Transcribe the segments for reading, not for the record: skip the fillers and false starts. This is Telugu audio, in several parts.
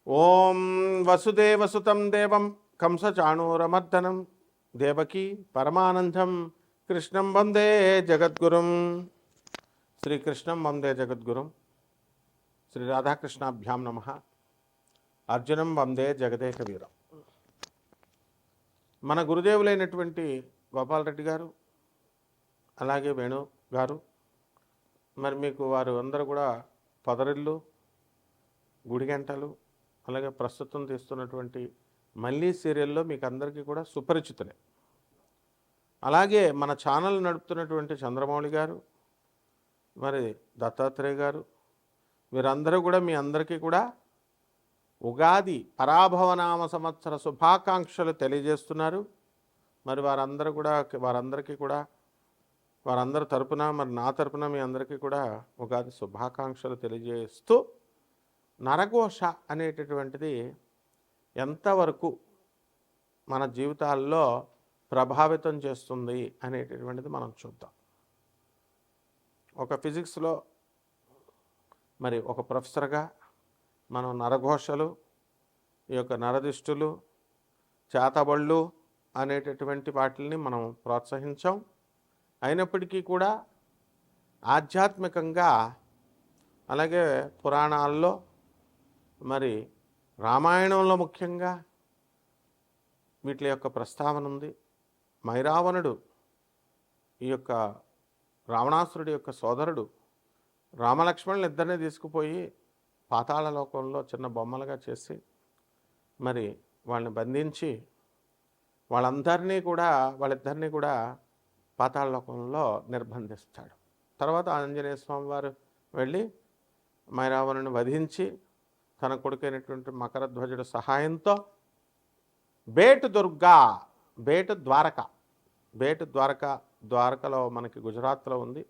ఓం వసుదేవసుతం దేవం కంసచాణూరమర్దనం దేవకీ పరమానందం కృష్ణం వందే జగద్గురుం. శ్రీకృష్ణం వందే జగద్గురుం. శ్రీ రాధాకృష్ణాభ్యాం నమ. అర్జునం వందే జగదేక వీరం. మన గురుదేవులైనటువంటి గోపాలరెడ్డి గారు, అలాగే వేణు గారు, మరి మీకు వారు అందరూ కూడా పొదరిల్లు, గుడిగంటలు, అలాగే ప్రస్తుతం తీస్తున్నటువంటి మళ్ళీ సీరియల్లో మీకు అందరికీ కూడా సుపరిచితులే. అలాగే మన ఛానల్ నడుపుతున్నటువంటి చంద్రమౌళి గారు, మరి దత్తాత్రేయ గారు, వీరందరూ కూడా మీ అందరికీ కూడా ఉగాది పరాభవనామ సంవత్సర శుభాకాంక్షలు తెలియజేస్తున్నారు. మరి వారందరికీ కూడా వారందరి తరపున, మరి నా తరపున మీ అందరికీ కూడా ఉగాది శుభాకాంక్షలు తెలియజేస్తూ, నరఘోష అనేటటువంటిది ఎంతవరకు మన జీవితాల్లో ప్రభావితం చేస్తుంది అనేటటువంటిది మనం చూద్దాం. ఒక ఫిజిక్స్లో మరి ఒక ప్రొఫెసర్గా మనం నరఘోషలు, ఈ యొక్క నరదిష్టులు, చేతబళ్ళు అనేటటువంటి వాటిని మనం ప్రోత్సహించాం. అయినప్పటికీ కూడా ఆధ్యాత్మికంగా, అలాగే పురాణాల్లో, మరి రామాయణంలో ముఖ్యంగా వీటి యొక్క ప్రస్తావన ఉంది. మైరావణుడు, ఈ యొక్క రావణాసురుడి యొక్క సోదరుడు, రామలక్ష్మణులు ఇద్దరిని తీసుకుపోయి పాతాళ లోకంలో చిన్న బొమ్మలుగా చేసి మరి వాళ్ళని బంధించి వాళ్ళిద్దరినీ కూడా పాతాళ లోకంలో నిర్బంధిస్తాడు. తర్వాత ఆంజనేయ స్వామి వారు వెళ్ళి మైరావణుని వధించి తన కొడుకైనటువంటి మకరధ్వజుడు సహాయంతో బేటు ద్వారకలో మనకి గుజరాత్లో ఉంది.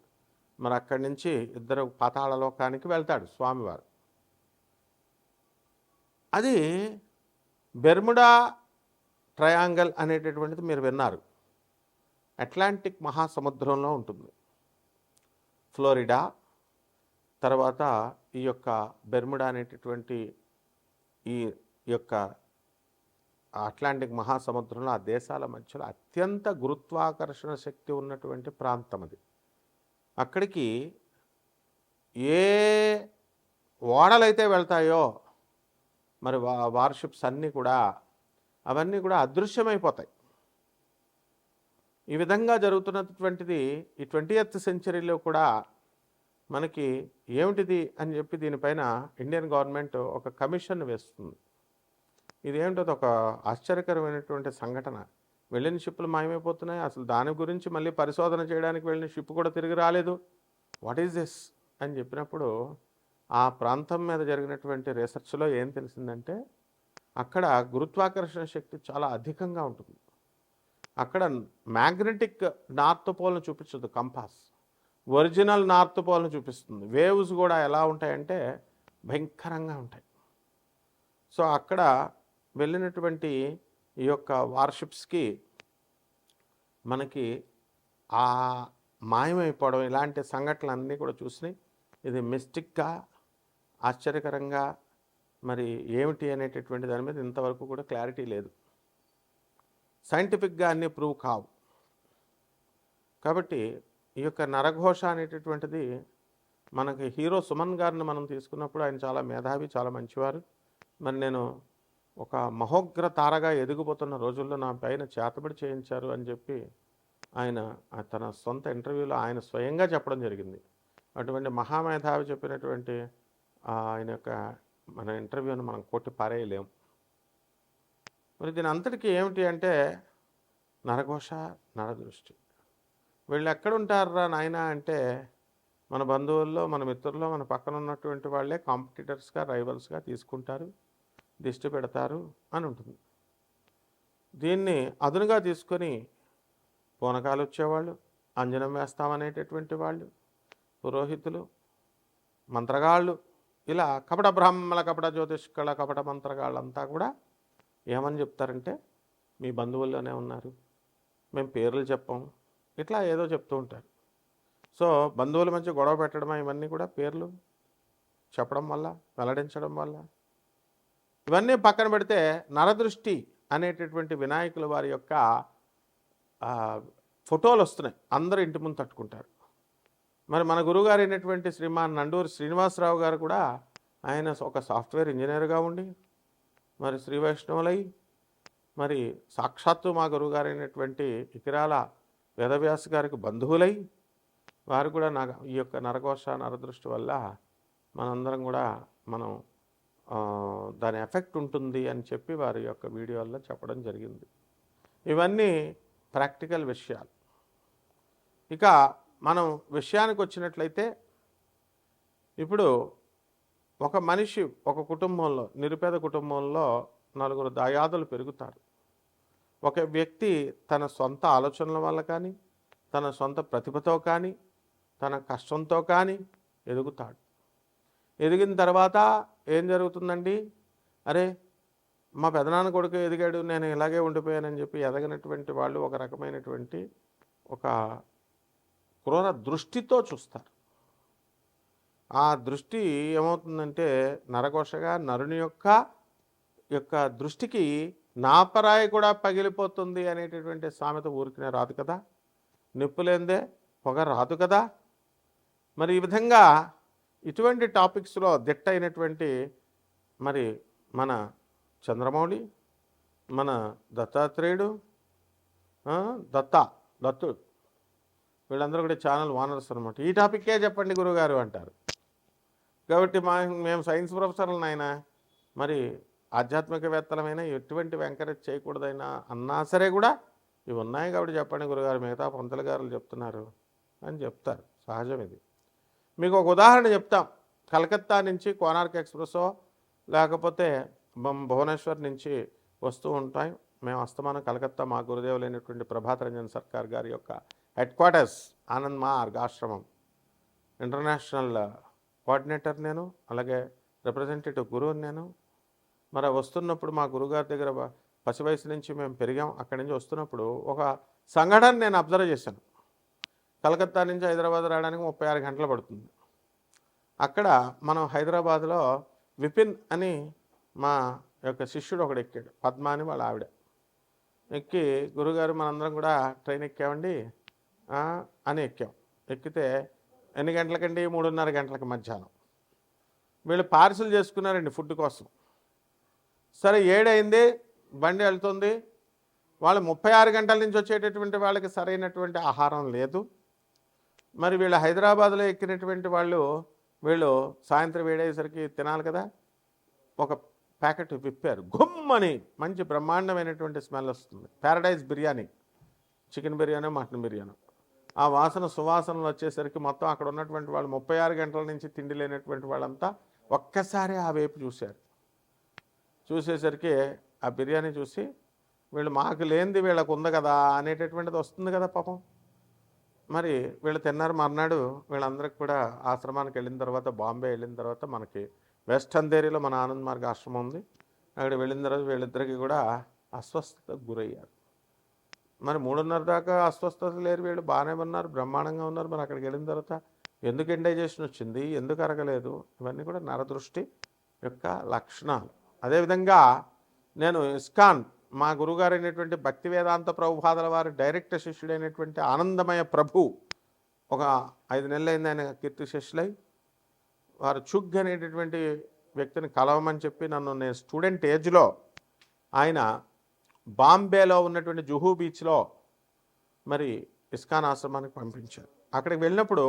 మరి అక్కడి నుంచి ఇద్దరు పాతాళ లోకానికి వెళ్తాడు స్వామివారు. అది బెర్ముడా ట్రయాంగిల్ అనేటటువంటిది మీరు విన్నారు. అట్లాంటిక్ మహాసముద్రంలో ఉంటుంది. ఫ్లోరిడా, తర్వాత ఈ యొక్క బెర్ముడా అనేటటువంటి ఈ యొక్క అట్లాంటిక్ మహాసముద్రంలో ఆ దేశాల మధ్యలో అత్యంత గురుత్వాకర్షణ శక్తి ఉన్నటువంటి ప్రాంతం అది. అక్కడికి ఏ ఓడలైతే వెళ్తాయో మరి వార్షిప్స్ అవన్నీ కూడా అదృశ్యమైపోతాయి. ఈ విధంగా జరుగుతున్నటువంటిది ఈ 20th సెంచరీలో కూడా మనకి ఏమిటిది అని చెప్పి దీనిపైన ఇండియన్ గవర్నమెంట్ ఒక కమిషన్ వేస్తుంది. ఇదేమిటో ఒక ఆశ్చర్యకరమైనటువంటి సంఘటన. వెళ్ళిన షిప్పులు మాయమైపోతున్నాయి. అసలు దాని గురించి మళ్ళీ పరిశోధన చేయడానికి వెళ్ళిన షిప్ కూడా తిరిగి రాలేదు. వాట్ ఈజ్ దిస్ అని చెప్పినప్పుడు ఆ ప్రాంతం మీద జరిగినటువంటి రీసెర్చ్లో ఏం తెలిసిందంటే, అక్కడ గురుత్వాకర్షణ శక్తి చాలా అధికంగా ఉంటుంది. అక్కడ మ్యాగ్నెటిక్ నార్త్ పోల్ను చూపించదు కంపాస్, ఒరిజినల్ నార్త్ పోల్ను చూపిస్తుంది. వేవ్స్ కూడా ఎలా ఉంటాయంటే భయంకరంగా ఉంటాయి. సో అక్కడ వెళ్ళినటువంటి ఈ యొక్క వార్షిప్స్కి మనకి ఆ మాయమైపోవడం, ఇలాంటి సంఘటనలన్నీ కూడా చూసినాయి. ఇది మిస్టిక్గా, ఆశ్చర్యకరంగా, మరి ఏమిటి అనేటటువంటి దాని మీద ఇంతవరకు కూడా క్లారిటీ లేదు. సైంటిఫిక్గా అన్నీ ప్రూవ్ కావు. కాబట్టి ఈ యొక్క నరఘోష అనేటటువంటిది మనకి హీరో సుమన్ గారిని మనం తీసుకున్నప్పుడు ఆయన చాలా మేధావి, చాలా మంచివారు. మరి నేను ఒక మహోగ్ర తారగా ఎదిగిపోతున్న రోజుల్లో నా పైన చేతబడి చేయించారు అని చెప్పి ఆయన తన సొంత ఇంటర్వ్యూలో ఆయన స్వయంగా చెప్పడం జరిగింది. అటువంటి మహామేధావి చెప్పినటువంటి ఆయన యొక్క మన ఇంటర్వ్యూని మనం కొట్టి పారేయలేం. మరి దీని అంతటికీ ఏమిటి అంటే నరఘోష, నరదృష్టి. వీళ్ళు ఎక్కడుంటారా నాయన అంటే మన బంధువుల్లో, మన మిత్రుల్లో, మన పక్కన ఉన్నటువంటి వాళ్ళే కాంపిటీటర్స్గా, రైవల్స్గా తీసుకుంటారు, దిష్టి పెడతారు అని ఉంటుంది. దీన్ని అదునుగా తీసుకొని పూనకాలు వచ్చేవాళ్ళు, అంజనం వేస్తామనేటటువంటి వాళ్ళు, పురోహితులు, మంత్రగాళ్ళు, ఇలా కపట బ్రాహ్మణ, కపట జ్యోతిష్కళ, కపట మంత్రగాళ్ళంతా కూడా ఏమని చెప్తారంటే మీ బంధువుల్లోనే ఉన్నారు, మేము పేర్లు చెప్పాం, ఇట్లా ఏదో చెప్తూ ఉంటారు. సో బంధువుల మధ్య గొడవ పెట్టడం, ఇవన్నీ కూడా పేర్లు చెప్పడం వల్ల, వెల్లడించడం వల్ల ఇవన్నీ పక్కన పెడితే నరదృష్టి అనేటటువంటి వినాయకుల వారి యొక్క ఫోటోలు వస్తున్నాయి, అందరూ ఇంటి ముందు తట్టుకుంటారు. మరి మన గురువుగారు అయినటువంటి శ్రీమాన్ నండూరి శ్రీనివాసరావు గారు కూడా ఆయన ఒక సాఫ్ట్వేర్ ఇంజనీర్గా ఉండి మరి శ్రీ వైష్ణవులై మరి సాక్షాత్తు మా గురువుగారు అయినటువంటి ఇకిరాల వేదవ్యాస గారికి బంధువులై వారు కూడా ఈ యొక్క నరఘోష నరదృష్టి వల్ల మనందరం కూడా మనం దాని ఎఫెక్ట్ ఉంటుంది అని చెప్పి వారి యొక్క వీడియోల్లో చెప్పడం జరిగింది. ఇవన్నీ ప్రాక్టికల్ విషయాలు. ఇక మనం విషయానికి వచ్చినట్లయితే, ఇప్పుడు ఒక మనిషి ఒక కుటుంబంలో, నిరుపేద కుటుంబంలో నలుగురు దాయాదులు పెరుగుతారు. ఒక వ్యక్తి తన సొంత ఆలోచనల వల్ల కానీ, తన సొంత ప్రతిభతో కానీ, తన కష్టంతో కానీ ఎదుగుతాడు. ఎదిగిన తర్వాత ఏం జరుగుతుందండి? అరే మా పెదనాన్న కొడుకు ఎదిగాడు, నేను ఇలాగే ఉండిపోయానని చెప్పి ఎదగినటువంటి వాళ్ళు ఒక రకమైనటువంటి ఒక క్రూర దృష్టితో చూస్తారు. ఆ దృష్టి ఏమవుతుందంటే నరఘోషగా నరుని యొక్క దృష్టికి నాపరాయి కూడా పగిలిపోతుంది అనేటటువంటి సామెత ఊరికినే రాదు కదా, నిప్పులేందే పొగ రాదు కదా. మరి ఈ విధంగా ఇటువంటి టాపిక్స్లో దిట్టయినటువంటి మరి మన చంద్రమౌళి, మన దత్తాత్రేయుడు, దత్తుడు, వీళ్ళందరూ కూడా ఛానల్ ఓనర్స్ అనమాట. ఈ టాపిక్కే చెప్పండి గురువుగారు అంటారు. కాబట్టి మేము సైన్స్ ప్రొఫెసర్లను అయినా మరి ఆధ్యాత్మికవేత్తలమైనా ఎటువంటి ఎంకరేజ్ చేయకూడదైనా అన్నా సరే కూడా ఇవి ఉన్నాయి కాబట్టి చెప్పండి గురుగారు, మిగతా పంతులు గారులు చెప్తున్నారు అని చెప్తారు. సహజం ఇది. మీకు ఒక ఉదాహరణ చెప్తాం. కలకత్తా నుంచి కోనార్క్ ఎక్స్ప్రెస్సో లేకపోతే భువనేశ్వర్ నుంచి వస్తూ ఉంటాయి. మేము అస్తమానం కలకత్తా మా గురుదేవులైనటువంటి ప్రభాత్ రంజన్ సర్కార్ గారి యొక్క హెడ్ క్వార్టర్స్ ఆనంద్ మార్గ్ ఆశ్రమం ఇంటర్నేషనల్ కోఆర్డినేటర్ నేను, అలాగే రిప్రజెంటేటివ్ గురువుని నేను. మరి వస్తున్నప్పుడు మా గురుగారి దగ్గర పసి వయసు నుంచి మేము పెరిగాం. అక్కడి నుంచి వస్తున్నప్పుడు ఒక సంఘటన నేను అబ్జర్వ్ చేశాను. కలకత్తా నుంచి హైదరాబాద్ రావడానికి 36 గంటలు పడుతుంది. అక్కడ మనం హైదరాబాద్లో విపిన్ అని మా యొక్క శిష్యుడు ఒకడు ఎక్కాడు, పద్మ అని వాళ్ళ ఆవిడ. ఎక్కి గురుగారు మనందరం కూడా ట్రైన్ ఎక్కామండి అని ఎక్కాం. ఎక్కితే ఎన్ని గంటలకండి? 3:30 గంటలకు మధ్యాహ్నం. వీళ్ళు పార్సిల్ చేసుకున్నారండి ఫుడ్ కోసం. సరే 7 అయింది, బండి వెళ్తుంది. వాళ్ళు 36 గంటల నుంచి వచ్చేటటువంటి వాళ్ళకి సరైనటువంటి ఆహారం లేదు. మరి వీళ్ళు హైదరాబాద్లో ఎక్కినటువంటి వీళ్ళు సాయంత్రం వేడేసరికి తినాలి కదా. ఒక ప్యాకెట్ విప్పారు, గుమ్మని మంచి బ్రహ్మాండమైనటువంటి స్మెల్ వస్తుంది. Paradise biryani, chicken biryani, mutton biryani. ఆ వాసన సువాసనలు వచ్చేసరికి మొత్తం అక్కడ ఉన్నటువంటి వాళ్ళు 36 గంటల నుంచి తిండి లేనటువంటి వాళ్ళంతా ఒక్కసారి ఆ వైపు చూశారు. చూసేసరికి ఆ బిర్యానీ చూసి వీళ్ళు మాకు లేనిది వీళ్ళకు ఉంది కదా అనేటటువంటిది వస్తుంది కదా పాపం. మరి వీళ్ళు తిన్నారు. మర్నాడు వీళ్ళందరికీ కూడా ఆశ్రమానికి వెళ్ళిన తర్వాత, బాంబే వెళ్ళిన తర్వాత మనకి వెస్ట్ అంధేరిలో మన ఆనంద్ మార్గ్ ఆశ్రమం ఉంది. అక్కడ వెళ్ళిన తర్వాత వీళ్ళిద్దరికీ కూడా అస్వస్థతకు గురయ్యారు. మరి 3:30 దాకా అస్వస్థత లేరు, వీళ్ళు బాగానే ఉన్నారు, బ్రహ్మాండంగా ఉన్నారు. మరి అక్కడికి వెళ్ళిన తర్వాత ఎందుకు ఇండైజెషన్ వచ్చింది, ఎందుకు అరగలేదు, ఇవన్నీ కూడా నరదృష్టి యొక్క లక్షణాలు. అదేవిధంగా నేను ఇస్కాన్ మా గురుగారు అయినటువంటి భక్తి వేదాంత ప్రభుపాదుల వారి డైరెక్ట్ శిష్యుడైనటువంటి ఆనందమయ ప్రభు ఒక 5 నెలలు అయింది ఆయన కీర్తి శిష్యులై. వారు చుగ్ అనేటటువంటి వ్యక్తిని కలవమని చెప్పి నేను స్టూడెంట్ ఏజ్లో ఆయన బాంబేలో ఉన్నటువంటి జుహూ బీచ్లో మరి ఇస్కాన్ ఆశ్రమానికి పంపించారు. అక్కడికి వెళ్ళినప్పుడు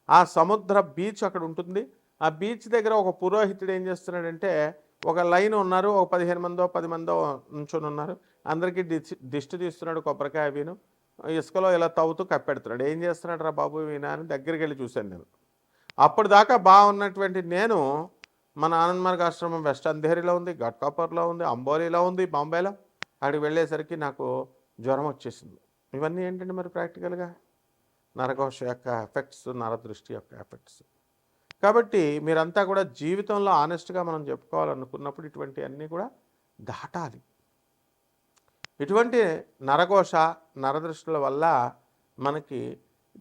ఆ సముద్ర బీచ్ అక్కడ ఉంటుంది. ఆ బీచ్ దగ్గర ఒక పురోహితుడు ఏం చేస్తున్నాడంటే, ఒక లైన్ ఉన్నారు, ఒక 15 మందో 10 మందో నుంచొని ఉన్నారు. అందరికీ దిష్టి తీస్తున్నాడు, కొబ్బరికాయ వీను ఇసుకలో ఇలా తవ్వుతూ కప్పెడుతున్నాడు. ఏం చేస్తున్నాడు రా బాబు వీనా అని దగ్గరికి వెళ్ళి చూశాను నేను. అప్పుడు దాకా బాగున్నటువంటి నేను మన ఆనంద్ మార్గ్ ఆశ్రమం వెస్ట్ అంధేరిలో ఉంది, ఘట్కాపర్లో ఉంది, అంబోలీలో ఉంది, బాంబేలో. అక్కడికి వెళ్ళేసరికి నాకు జ్వరం వచ్చేసింది. ఇవన్నీ ఏంటంటే మరి ప్రాక్టికల్గా నరఘోష యొక్క ఎఫెక్ట్స్, నరదృష్టి యొక్క ఎఫెక్ట్స్. కాబట్టి మీరంతా కూడా జీవితంలో ఆనెస్ట్గా మనం చెప్పుకోవాలనుకున్నప్పుడు ఇటువంటి అన్నీ కూడా దాటాలి. ఇటువంటి నరఘోష నరదృష్టుల వల్ల మనకి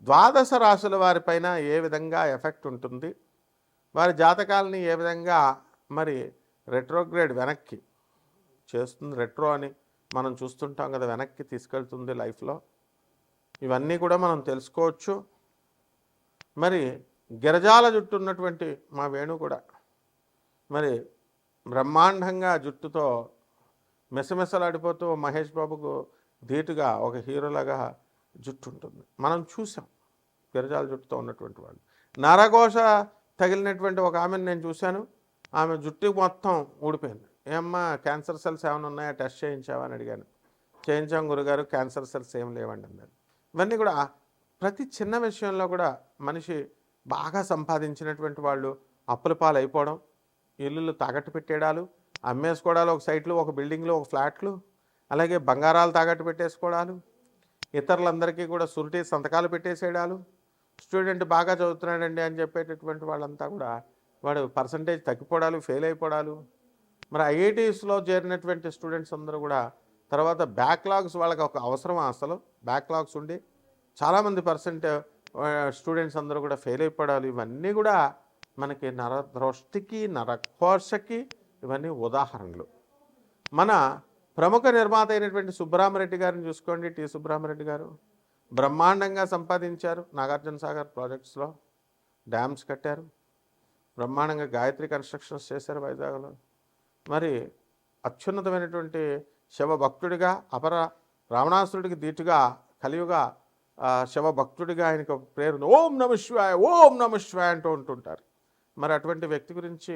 12 రాశుల వారిపైన ఏ విధంగా ఎఫెక్ట్ ఉంటుంది, వారి జాతకాలని ఏ విధంగా మరి రెట్రోగ్రేడ్ వెనక్కి చేస్తుంది. రెట్రో అని మనం చూస్తుంటాం కదా, వెనక్కి తీసుకెళ్తుంది లైఫ్లో. ఇవన్నీ కూడా మనం తెలుసుకోవచ్చు. మరి గిరజాల జుట్టు ఉన్నటువంటి మా వేణు కూడా మరి బ్రహ్మాండంగా జుట్టుతో మెసమెసలాడిపోతూ మహేష్ బాబుకు ధీటుగా ఒక హీరోలాగా జుట్టు ఉంటుంది. మనం చూసాం గిరజాల జుట్టుతో ఉన్నటువంటి వాళ్ళు. నరఘోష తగిలినటువంటి ఒక ఆమెను నేను చూశాను. ఆమె జుట్టు మొత్తం ఊడిపోయింది. ఏమ్మా క్యాన్సర్ సెల్స్ ఏమైనా ఉన్నాయా, టెస్ట్ చేయించావా అని అడిగాను. చేయించాం గురుగారు, క్యాన్సర్ సెల్స్ ఏం లేవండి అన్నారు. ఇవన్నీ కూడా ప్రతి చిన్న విషయంలో కూడా మనిషి బాగా సంపాదించినటువంటి వాళ్ళు అప్పుల పాలు అయిపోవడం, ఇల్లులు తాకట్టు పెట్టేయడాలు, అమ్మేసుకోవడాలు, ఒక సైట్లు, ఒక బిల్డింగ్లు, ఒక ఫ్లాట్లు, అలాగే బంగారాలు తాకట్టు పెట్టేసుకోవడాలు, ఇతరులందరికీ కూడా సురిటీ సంతకాలు పెట్టేసేయడాలు, స్టూడెంట్ బాగా చదువుతున్నాడండి అని చెప్పేటటువంటి వాళ్ళంతా కూడా వాడు పర్సంటేజ్ తగ్గిపోవడాలు, ఫెయిల్ అయిపోవడాలు. మరి ఐఐటీస్లో చేరినటువంటి స్టూడెంట్స్ అందరూ కూడా తర్వాత బ్యాక్లాగ్స్, వాళ్ళకి ఒక అవసరమా అసలు బ్యాక్లాగ్స్ ఉండి చాలామంది స్టూడెంట్స్ అందరూ కూడా ఫెయిల్ అయిపోవడాలు. ఇవన్నీ కూడా మనకి నరదృష్టికి, నరఘోషకి ఇవన్నీ ఉదాహరణలు. మన ప్రముఖ నిర్మాత అయినటువంటి సుబ్బరామరెడ్డి గారిని చూసుకోండి. టి సుబ్బరామరెడ్డి గారు బ్రహ్మాండంగా సంపాదించారు. నాగార్జున సాగర్ ప్రాజెక్ట్స్లో డ్యామ్స్ కట్టారు. బ్రహ్మాండంగా గాయత్రి కన్స్ట్రక్షన్స్ చేశారు వైజాగ్లో. మరి అత్యున్నతమైనటువంటి శివభక్తుడిగా, అపర రావణాసురుడికి ధీటుగా కలియుగ శివభక్తుడిగా ఆయనకు ఒక పేరు, ఓం నమ శివాయ, ఓం నమ శివాయ అంటూ ఉంటుంటారు. మరి అటువంటి వ్యక్తి గురించి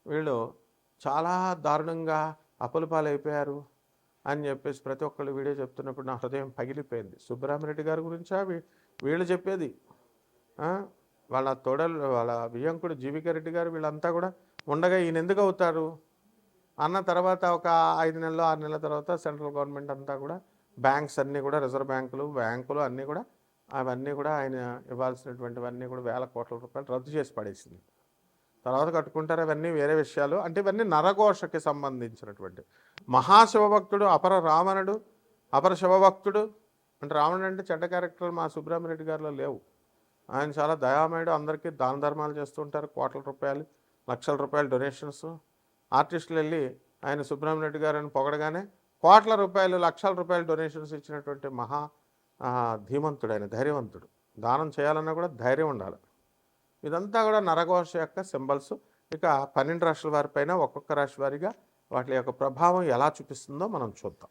వీళ్ళు చాలా దారుణంగా అప్పుల పాలైపోయారు అని చెప్పేసి ప్రతి ఒక్కళ్ళు వీడియో చెప్తున్నప్పుడు నా హృదయం పగిలిపోయింది. సుబ్బరామరెడ్డి గారి గురించా వీళ్ళు చెప్పేది? వాళ్ళ తోడలు, వాళ్ళ వియ్యంకుడు జీవిక రెడ్డి గారు, వీళ్ళంతా కూడా ఉండగా ఈయన ఎందుకు అవుతారు అన్న తర్వాత ఒక 5 నెలలు 6 నెలల తర్వాత సెంట్రల్ గవర్నమెంట్ అంతా కూడా బ్యాంక్స్ అన్నీ కూడా, రిజర్వ్ బ్యాంకులు అన్నీ కూడా, అవన్నీ కూడా ఆయన ఇవ్వాల్సినటువంటివన్నీ కూడా వేల కోట్ల రూపాయలు రద్దు చేసి పడేసింది. తర్వాత కట్టుకుంటారు, అవన్నీ వేరే విషయాలు. అంటే ఇవన్నీ నరఘోషకి సంబంధించినటువంటి. మహాశివభక్తుడు, అపర రావణుడు, అపర శివభక్తుడు. అంటే రావణుడు అంటే చెడ్డ క్యారెక్టర్లు మా సుబ్బరామరెడ్డి గారిలో లేవు. ఆయన చాలా దయామయుడు, అందరికీ దాన ధర్మాలు చేస్తూ ఉంటారు. కోట్ల రూపాయలు, లక్షల రూపాయలు డొనేషన్స్. ఆర్టిస్టులు వెళ్ళి ఆయన సుబ్బరామరెడ్డి గారిని పొగడగానే కోట్ల రూపాయలు, లక్షల రూపాయలు డొనేషన్స్ ఇచ్చినటువంటి మహా ధీమంతుడు ఆయన, ధైర్యవంతుడు. దానం చేయాలన్నా కూడా ధైర్యం ఉండాలి. ఇదంతా కూడా నరఘోష యొక్క సింబల్స్. ఇక 12 రాశుల వారిపైన ఒక్కొక్క రాశి వారిగా వాటి యొక్క ప్రభావం ఎలా చూపిస్తుందో మనం చూద్దాం.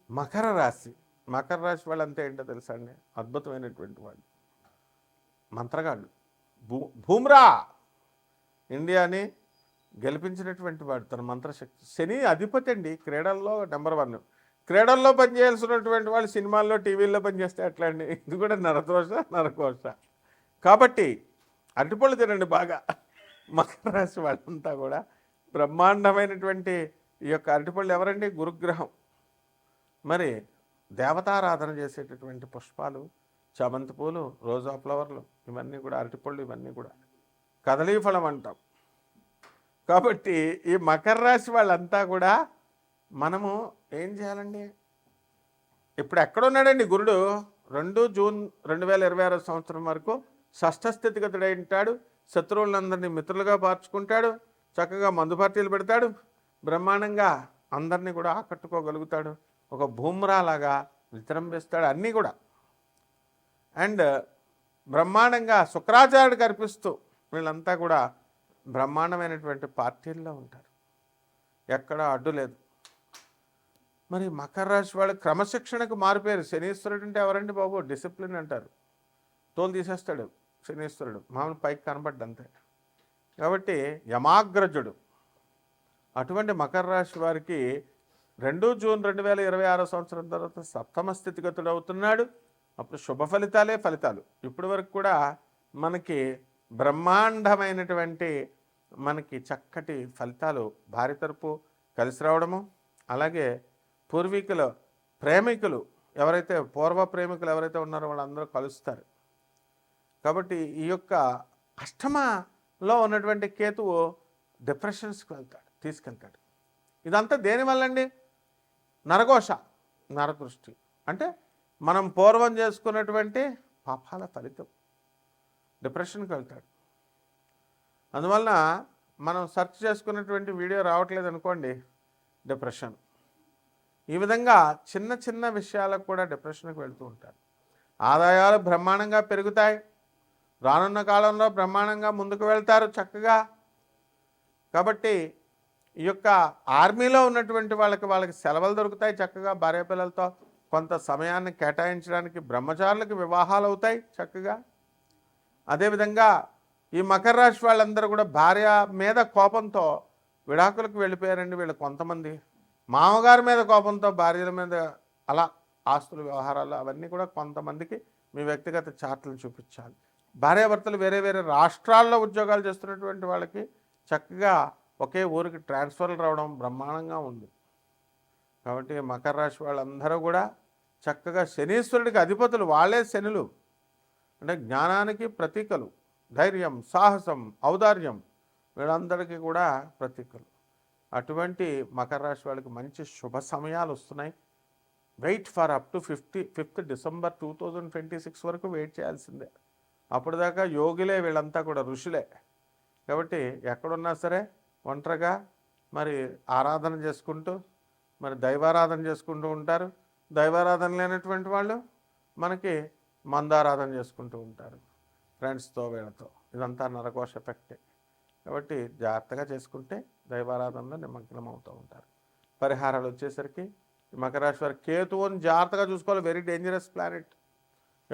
మకర రాశి. మకర రాశి వాళ్ళు అంతే ఏంటో తెలుసా అండి, అద్భుతమైనటువంటి వాళ్ళు, మంత్రగాళ్ళు. బూమ్రా ఇండియాని గెలిపించినటువంటి వాడు, తన మంత్రశక్తి. శని అధిపతి అండి, క్రీడల్లో నెంబర్ 1. క్రీడల్లో పనిచేయాల్సినటువంటి వాళ్ళు సినిమాల్లో, టీవీల్లో పనిచేస్తే ఎట్లా అండి? ఇది కూడా నరఘోష. కాబట్టి అరటిపళ్ళు తినండి బాగా. మకర రాశి వాళ్ళంతా కూడా బ్రహ్మాండమైనటువంటి ఈ యొక్క అరటిపళ్ళు. ఎవరండి? గురుగ్రహం. మరి దేవతారాధన చేసేటటువంటి పుష్పాలు, చామంతి పూలు, రోజా ఫ్లవర్లు, ఇవన్నీ కూడా అరటిపళ్ళు, ఇవన్నీ కూడా కదలీఫలం అంటాం. కాబట్టి ఈ మకర రాశి వాళ్ళంతా కూడా మనము ఏం చేయాలండి? ఇప్పుడు ఎక్కడున్నాడండి గురుడు? 2 జూన్ 2026 సంవత్సరం వరకు షష్ఠ స్థితిగతుడై ఉంటాడు. శత్రువులందరినీ మిత్రులుగా మార్చుకుంటాడు. చక్కగా మందు పార్టీలు పెడతాడు. బ్రహ్మాండంగా అందరినీ కూడా ఆకట్టుకోగలుగుతాడు. ఒక బూమ్రాలాగా విజృంభిస్తాడు అన్నీ కూడా. అండ్ బ్రహ్మాండంగా శుక్రాచార్యుడికి అర్పిస్తూ వీళ్ళంతా కూడా బ్రహ్మాండమైనటువంటి పార్టీల్లో ఉంటారు. ఎక్కడ అడ్డు లేదు. మరి మకర రాశి వాళ్ళు క్రమశిక్షణకు మారిపోయారు. శనీశ్వరుడు అంటే ఎవరండి బాబు? డిసిప్లిన్ అంటారు. తోలు తీసేస్తాడు శనీశ్వరుడు, మామూలు పైకి కనబడ్డంతే. కాబట్టి యమాగ్రజుడు. అటువంటి మకర రాశి వారికి 2 జూన్ 2026 సంవత్సరం తర్వాత సప్తమ స్థితిగతుడు అవుతున్నాడు. అప్పుడు శుభ ఫలితాలు. ఇప్పటి వరకు కూడా మనకి బ్రహ్మాండమైనటువంటి మనకి చక్కటి ఫలితాలు భార్య తరపు కలిసి రావడము, అలాగే పూర్వీకుల ప్రేమికులు ఎవరైతే, పూర్వ ప్రేమికులు ఎవరైతే ఉన్నారో వాళ్ళందరూ కలుస్తారు. కాబట్టి ఈ యొక్క అష్టమలో ఉన్నటువంటి కేతువు డిప్రెషన్స్కి తీసుకెళ్తాడు. ఇదంతా దేనివల్ల అండి? నరఘోష, నరదృష్టి. అంటే మనం పూర్వం చేసుకున్నటువంటి పాపాల ఫలితం. డిప్రెషన్కి వెళ్తాడు. అందువలన మనం సెర్చ్ చేసుకున్నటువంటి వీడియో రావట్లేదు అనుకోండి, డిప్రెషన్. ఈ విధంగా చిన్న చిన్న విషయాలకు కూడా డిప్రెషన్కి వెళ్తూ ఉంటారు. ఆదాయాలు బ్రహ్మాండంగా పెరుగుతాయి, రానున్న కాలంలో బ్రహ్మాండంగా ముందుకు వెళ్తారు చక్కగా. కాబట్టి ఈ యొక్క ఆర్మీలో ఉన్నటువంటి వాళ్ళకి సెలవులు దొరుకుతాయి చక్కగా, భార్యాపిల్లలతో కొంత సమయాన్ని కేటాయించడానికి. బ్రహ్మచారులకు వివాహాలు అవుతాయి చక్కగా. అదేవిధంగా ఈ మకర రాశి వాళ్ళందరూ కూడా భార్య మీద కోపంతో విడాకులకు వెళ్ళిపోయారండి వీళ్ళు కొంతమంది. మామగారి మీద కోపంతో భార్యల మీద అలా ఆస్తుల వ్యవహారాలు అవన్నీ కూడా కొంతమందికి మీ వ్యక్తిగత చార్ట్లు చూపించాలి. భార్యాభర్తలు వేరే వేరే రాష్ట్రాల్లో ఉద్యోగాలు చేస్తున్నటువంటి వాళ్ళకి చక్కగా ఒకే ఊరికి ట్రాన్స్ఫర్లు రావడం బ్రహ్మాండంగా ఉంది. కాబట్టి మకర రాశి వాళ్ళందరూ కూడా చక్కగా శనీశ్వరుడికి అధిపతులు, వాళ్ళే శనులు. అంటే జ్ఞానానికి ప్రతీకలు, ధైర్యం, సాహసం, ఔదార్యం వీళ్ళందరికీ కూడా ప్రతీకలు. అటువంటి మకర రాశి వాళ్ళకి మంచి శుభ సమయాలు వస్తున్నాయి. Wait for up to 5th December 2026 వరకు వెయిట్ చేయాల్సిందే. అప్పుడు దాకా యోగులే వీళ్ళంతా కూడా, ఋషులే. కాబట్టి ఎక్కడున్నా సరే ఒంటరిగా మరి ఆరాధన చేసుకుంటూ, మరి దైవారాధన చేసుకుంటూ ఉంటారు. దైవారాధన లేనటువంటి వాళ్ళు మనకి మందారాధన చేసుకుంటూ ఉంటారు ఫ్రెండ్స్తో, వీళ్ళతో. ఇదంతా నరకోశ ఎఫెక్టే. కాబట్టి జాగ్రత్తగా చేసుకుంటే దైవారాధనలో నిమగ్నం అవుతూ ఉంటారు. పరిహారాలు వచ్చేసరికి మకర రాశి వారు కేతువుని జాగ్రత్తగా చూసుకోవాలి, వెరీ డేంజరస్ ప్లానెట్.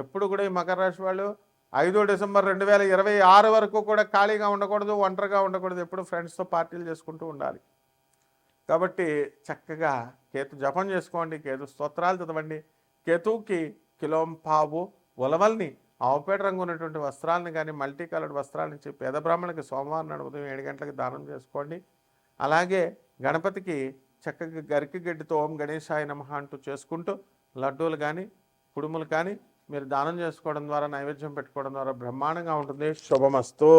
ఎప్పుడు కూడా ఈ మకర రాశి వాళ్ళు 5 డిసెంబర్ 2026 వరకు కూడా ఖాళీగా ఉండకూడదు, ఒంటరిగా ఉండకూడదు. ఎప్పుడు ఫ్రెండ్స్తో పార్టీలు చేసుకుంటూ ఉండాలి. కాబట్టి చక్కగా కేతు జపం చేసుకోండి, కేతు స్తోత్రాలు చదవండి. కేతువుకి కిలోంపావు ఉలవల్ని, ఆవుపేట రంగు ఉన్నటువంటి వస్త్రాలను కానీ మల్టీ కలర్డ్ వస్త్రాలను ఇచ్చి పేద బ్రాహ్మణులకి సోమవారం నాడు ఉదయం 7 గంటలకు దానం చేసుకోండి. అలాగే గణపతికి చక్కగా గరికి గడ్డితో ఓం గణేశాయ నమః అంటూ చేసుకుంటూ లడ్డూలు కానీ కుడుములు కానీ మీరు దానం చేసుకోవడం ద్వారా, నైవేద్యం పెట్టుకోవడం ద్వారా బ్రహ్మాండంగా ఉంటుంది. శుభమస్తు.